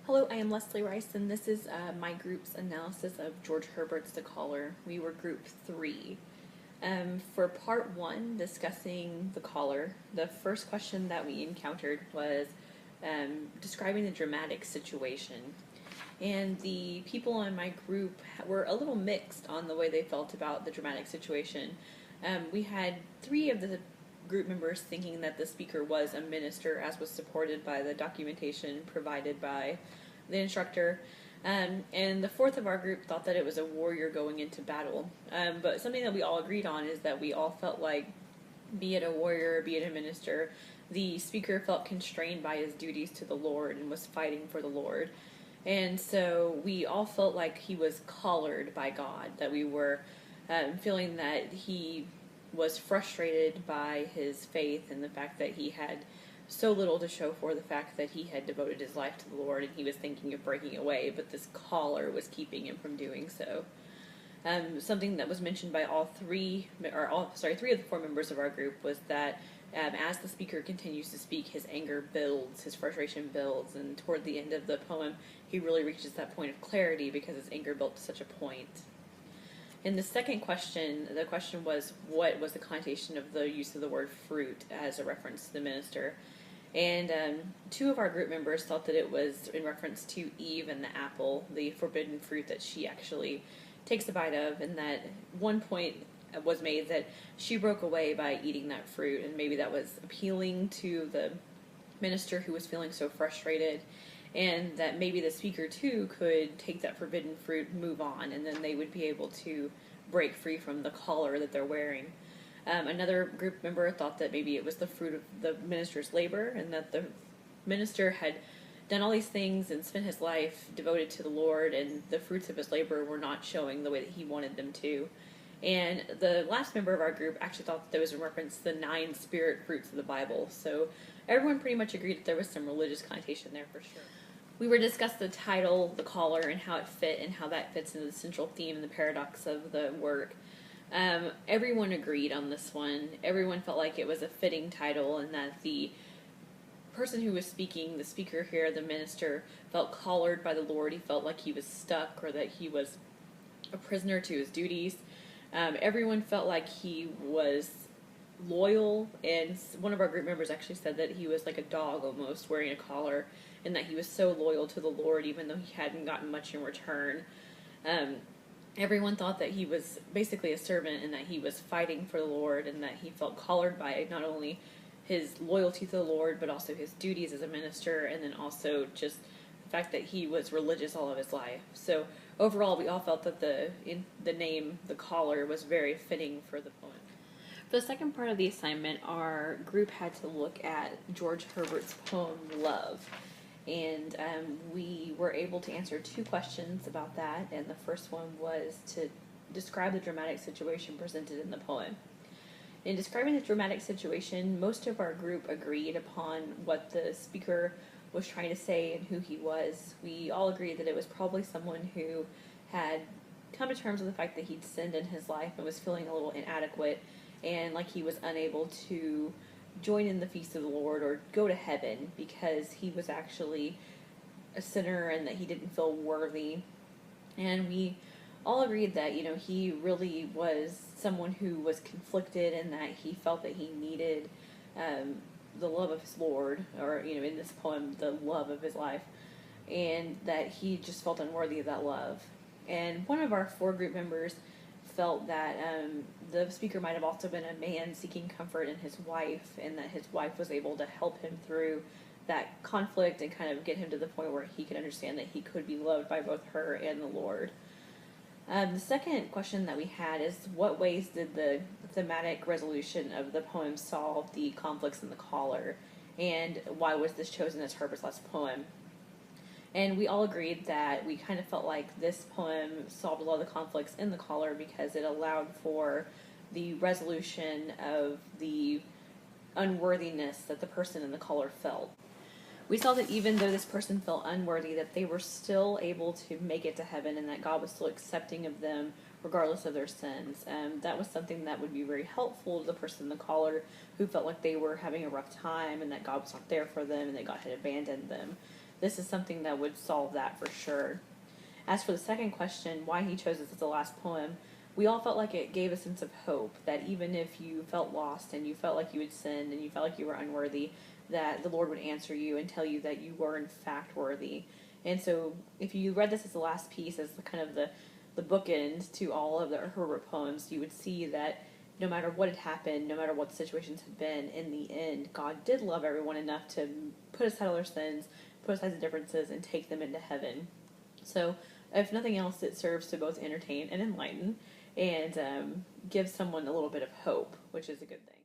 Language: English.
Hello, I am Leslie Rice, and this is my group's analysis of George Herbert's The Caller. We were group 3. For part 1, discussing The Caller, the first question that we encountered was describing the dramatic situation. And the people in my group were a little mixed on the way they felt about the dramatic situation. We had 3 of the group members thinking that the speaker was a minister, as was supported by the documentation provided by the instructor. And the 4th of our group thought that it was a warrior going into battle. But something that we all agreed on is that we all felt like, be it a warrior, be it a minister, the speaker felt constrained by his duties to the Lord and was fighting for the Lord. And so we all felt like he was collared by God, that we were feeling that he was frustrated by his faith and the fact that he had so little to show for the fact that he had devoted his life to the Lord and he was thinking of breaking away, but this collar was keeping him from doing so. Something that was mentioned by three of the 4 members of our group was that as the speaker continues to speak, his anger builds, his frustration builds, and toward the end of the poem, he really reaches that point of clarity because his anger built to such a point. In the second question, the question was, what was the connotation of the use of the word fruit as a reference to the minister? And 2 of our group members thought that it was in reference to Eve and the apple, the forbidden fruit that she actually takes a bite of, and that one point was made that she broke away by eating that fruit, and maybe that was appealing to the minister who was feeling so frustrated, and that maybe the speaker too could take that forbidden fruit, move on, and then they would be able to break free from the collar that they're wearing. Another group member thought that maybe it was the fruit of the minister's labor, and that the minister had done all these things and spent his life devoted to the Lord, and the fruits of his labor were not showing the way that he wanted them to. And the last member of our group actually thought that there was a reference to the 9 spirit fruits of the Bible. So everyone pretty much agreed that there was some religious connotation there for sure. We were discussing the title, the collar, and how it fit and how that fits into the central theme and the paradox of the work. Everyone agreed on this one. Everyone felt like it was a fitting title and that the person who was speaking, the speaker here, the minister, felt collared by the Lord. He felt like he was stuck or that he was a prisoner to his duties. Everyone felt like he was loyal, and one of our group members actually said that he was like a dog almost wearing a collar, and that he was so loyal to the Lord even though he hadn't gotten much in return. Everyone thought that he was basically a servant and that he was fighting for the Lord, and that he felt collared by not only his loyalty to the Lord but also his duties as a minister, and then also just the fact that he was religious all of his life. So overall, we all felt that the name, the collar, was very fitting for the poem. For the second part of the assignment, our group had to look at George Herbert's poem, Love. And we were able to answer 2 questions about that, and the first one was to describe the dramatic situation presented in the poem. In describing the dramatic situation, most of our group agreed upon what the speaker was trying to say and who he was. We all agreed that it was probably someone who had come to terms with the fact that he'd sinned in his life and was feeling a little inadequate and like he was unable to join in the feast of the Lord or go to heaven because he was actually a sinner and that he didn't feel worthy. And we all agreed that, he really was someone who was conflicted and that he felt that he needed the love of his Lord, or, in this poem, the love of his life, and that he just felt unworthy of that love. And one of our 4 group members felt that the speaker might have also been a man seeking comfort in his wife, and that his wife was able to help him through that conflict and kind of get him to the point where he could understand that he could be loved by both her and the Lord. The second question that we had is, what ways did the thematic resolution of the poem solve the conflicts in the collar, and why was this chosen as Herbert's last poem? And we all agreed that we kind of felt like this poem solved a lot of the conflicts in the collar because it allowed for the resolution of the unworthiness that the person in the collar felt. We saw that even though this person felt unworthy, that they were still able to make it to heaven and that God was still accepting of them regardless of their sins. That was something that would be very helpful to the person in the collar who felt like they were having a rough time and that God was not there for them and that God had abandoned them. this is something that would solve that for sure. As for the second question, why he chose this as the last poem, we all felt like it gave a sense of hope that even if you felt lost and you felt like you had sinned and you felt like you were unworthy, that the Lord would answer you and tell you that you were in fact worthy. And so if you read this as the last piece, as the kind of the bookend to all of the Herbert poems, you would see that no matter what had happened, no matter what the situations had been, in the end, God did love everyone enough to put aside all their sins, put aside the differences, and take them into heaven. So, if nothing else, it serves to both entertain and enlighten and give someone a little bit of hope, which is a good thing.